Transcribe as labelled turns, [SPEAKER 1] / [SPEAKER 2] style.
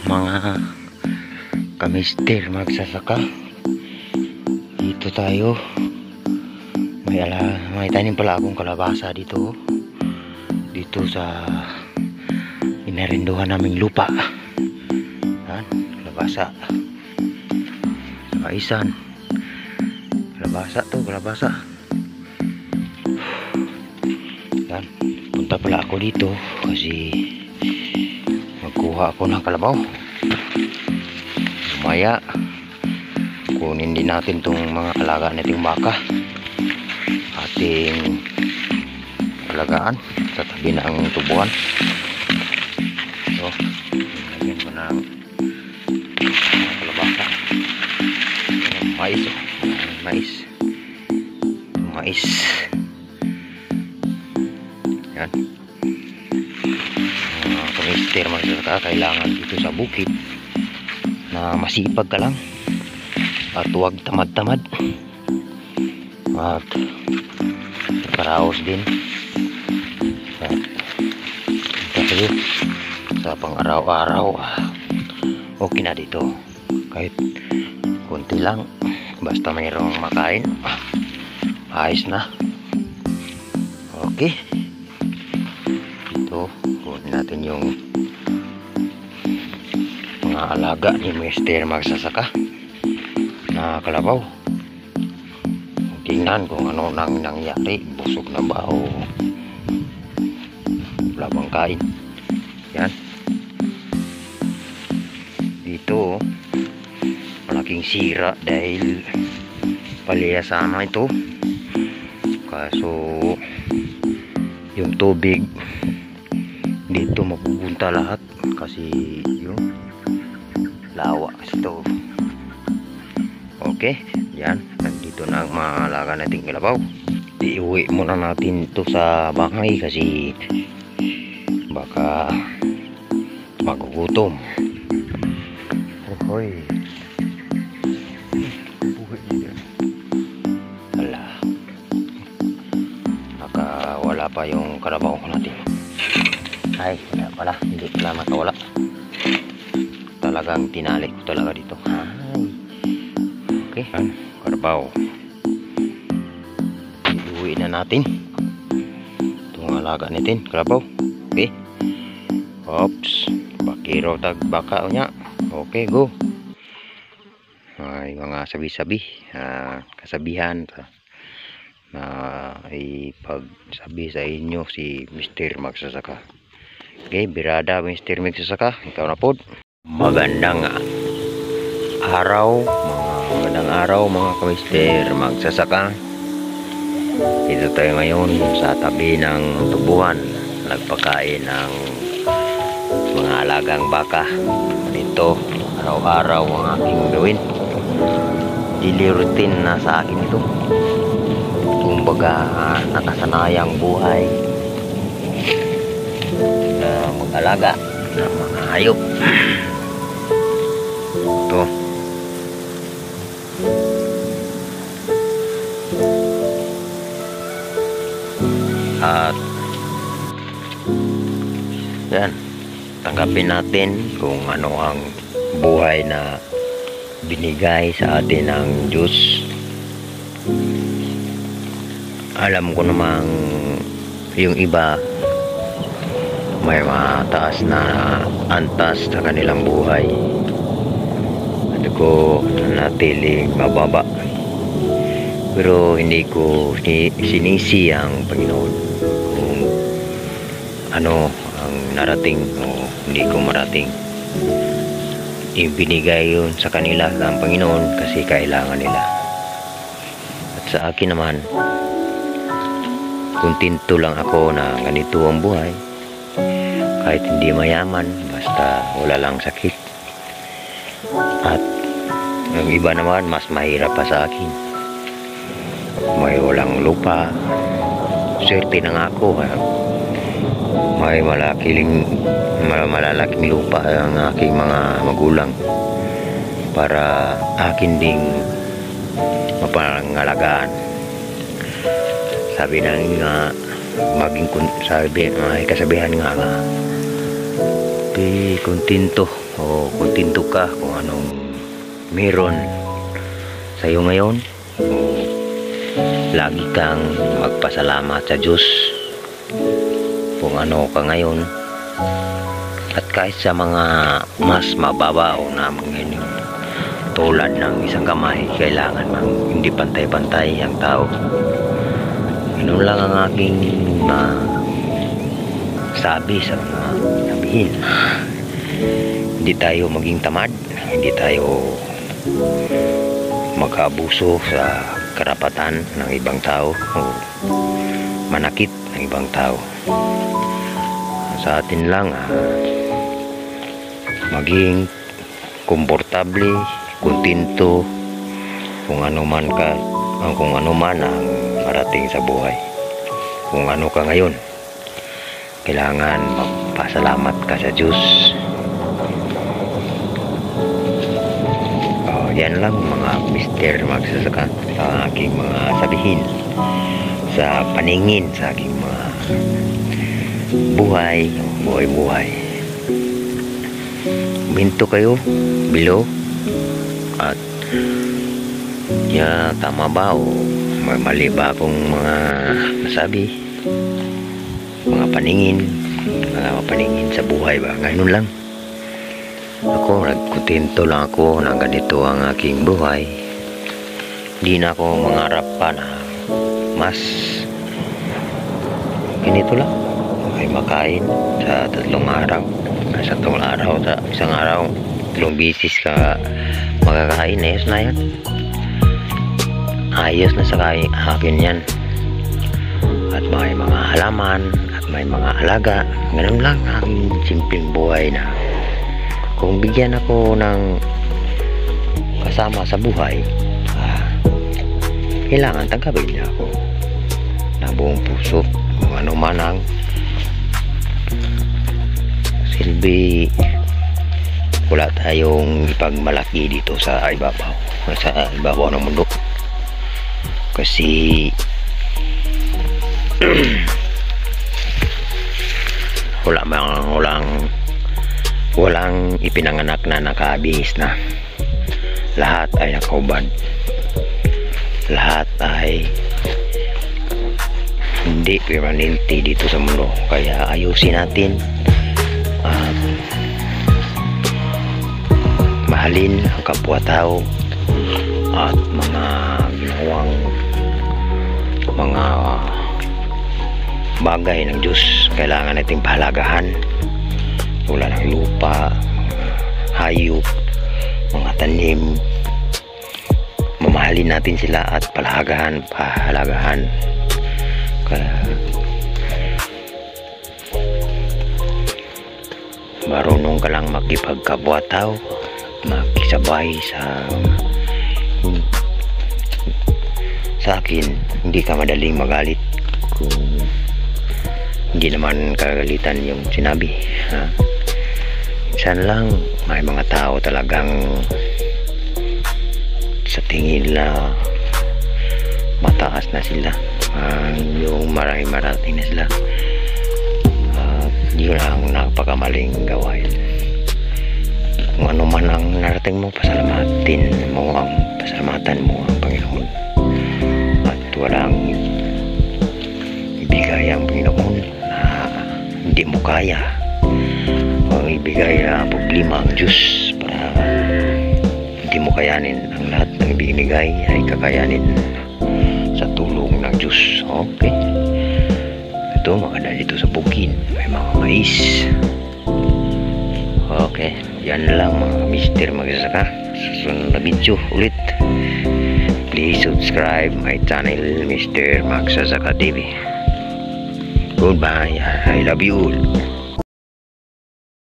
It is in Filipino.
[SPEAKER 1] mga kamister magsasaka. Dito tayo. May tanim pala akong kalabasa dito. Dito sa inarinduhan naming lupa. Yan, kalabasa. Kaisan. Kalabasa to, kalabasa. Yan, punta pala ako dito kasi magkuha ako ng kalabaw. Maya kunin din natin tong mga alaga nating baka, ating alagaan sa tabi ng tubuan. So lagyan ko ng kalabasa, mais, mais. Yan, kamister magsasaka, kailangan dito sa bukid na masipag ka lang at huwag tamad-tamad at paraos din at kasi sa pang araw-araw okay na dito kahit konti lang, basta mayroong makain ayos na. Okay, ito kunin natin yung mga alaga ni Mr. Magsasaka na kalabaw. Tingnan kung ano nang nangyari, busog na ba o wala bang kain. Yan, dito malaking sira dahil paliyasana ito, kaso yung tubig dito mapupunta lahat kasi yung lawa kasi ito. Okay, yan, nandito na ang mga alaga nating kalabaw. Iuwi muna natin ito sa bahay kasi baka magugutom. Hoy, buhay niya. Ala, baka wala pa yung kalabaw natin. Ay, wala pala, hindi pala makawala. Talagang tinalik ko talaga dito. Ay, okay, yan, kalabaw. Iuwi na natin itong alaga natin, kalabaw. Okay, oops, bakiro tag baka niya. Okay, go. Ay, mga sabi-sabi, kasabihan na ipagsabi sa inyo si Mr. Magsasaka. Okay, birada Mr. Magsasaka, ikaw na po. Magandang araw mga kamister magsasaka. Dito tayo ngayon sa tabi ng tubuhan, nagpakain ng mga alagang baka. Ito araw-araw ang aking gawin, daily routine na sa akin ito. Kumbaga nakasanayang buhay na mag-alaga ng mga hayop. Ito, at yan, tanggapin natin kung ano ang buhay na binigay sa atin ng Diyos. Alam ko namang yung iba may mataas na antas sa kanilang buhay, at ko natiling mababa, pero hindi ko sinisi ang Panginoon kung ano ang narating o hindi ko marating. Ibinigay yun sa kanila ng Panginoon kasi kailangan nila. At sa akin naman, kontento lang ako na ganito ang buhay, kahit hindi mayaman, basta wala lang sakit. At yung iba naman mas mahirap pa sa akin, may walang lupa. Swerte na nga ako, may malalaking lupa ang aking mga magulang para akin ding mapangalagaan. Sabi na nga, may kasabihan nga di kontento o kontento ka kung anong meron sa'yo ngayon, o lagi kang magpasalamat sa Diyos kung ano ka ngayon, at kahit sa mga mas mababaw na mga tulad ng isang kamay, kailangan hindi pantay-pantay ang tao. Ganun lang ang aking sabi sa mga sabihin. Hindi tayo maging tamad, hindi tayo mag-abuso sa karapatan ng ibang tao o manakit ng ibang tao. Sa atin lang maging komportable, kontento kung ano man ang marating sa buhay. Kung ano ka ngayon, kailangan magpasalamat ka sa Diyos. Yan lang mga mister magsasaka sa aking mga sabihin sa paningin sa aking mga buhay. Minto kayo below at tama ba o may mali ba akong mga nasabi, mga paningin sa buhay ba? Ganun lang. Ako, nagkontento lang ako na ganito ang aking buhay. Hindi na ako mangarap pa na mas ganito lang. Ay makain sa 3 araw. Sa isang araw, 3 bisis ka makakain. Ayos na yan. Ayos na sa akin yan. At may mga halaman at may mga alaga. Ganun lang ang simpleng buhay na kung bigyan ako ng kasama sa buhay, kailangan tanggapin niya ako na buong puso. Kung ano man ang silbi, wala tayong ipagmalaki dito sa ibabaw ng mundo, kasi walang ipinanganak na nakabihis na. Lahat ay nakaubad. Lahat ay hindi permanente dito sa mundo. Kaya ayusin natin at mahalin ang kapwa-tao at mga ginawang mga bagay ng Diyos. Kailangan nating pahalagahan. Wala ng lupa, hayop, mga tanim. Mamahalin natin sila at pahalagahan. Kaya marunong ka lang makipagkapwa-tao, makisabay sa akin. Hindi ka madaling magalit kung hindi naman kagalitan yung sinabi. Minsan lang may mga tao talagang sa tingin na mataas na sila, yung marating na sila, yun ang napakamaling gawain. Kung ano man ang narating mo, pasalamatan mo ang Panginoon, at walang ibigay ang Panginoon na hindi mo kaya. Ang ibigay na problema ang Diyos, para hindi mo kayanin. Ang lahat ng ibinigay ay kakayanin sa tulong ng Diyos. Okay, ito maganda dito sa bukid, may mga mais. Okay, yan lang mga mister magsasaka. Sa sunod na video ulit, please subscribe my channel, Mr. Magsasaka TV. Goodbye, I love you all.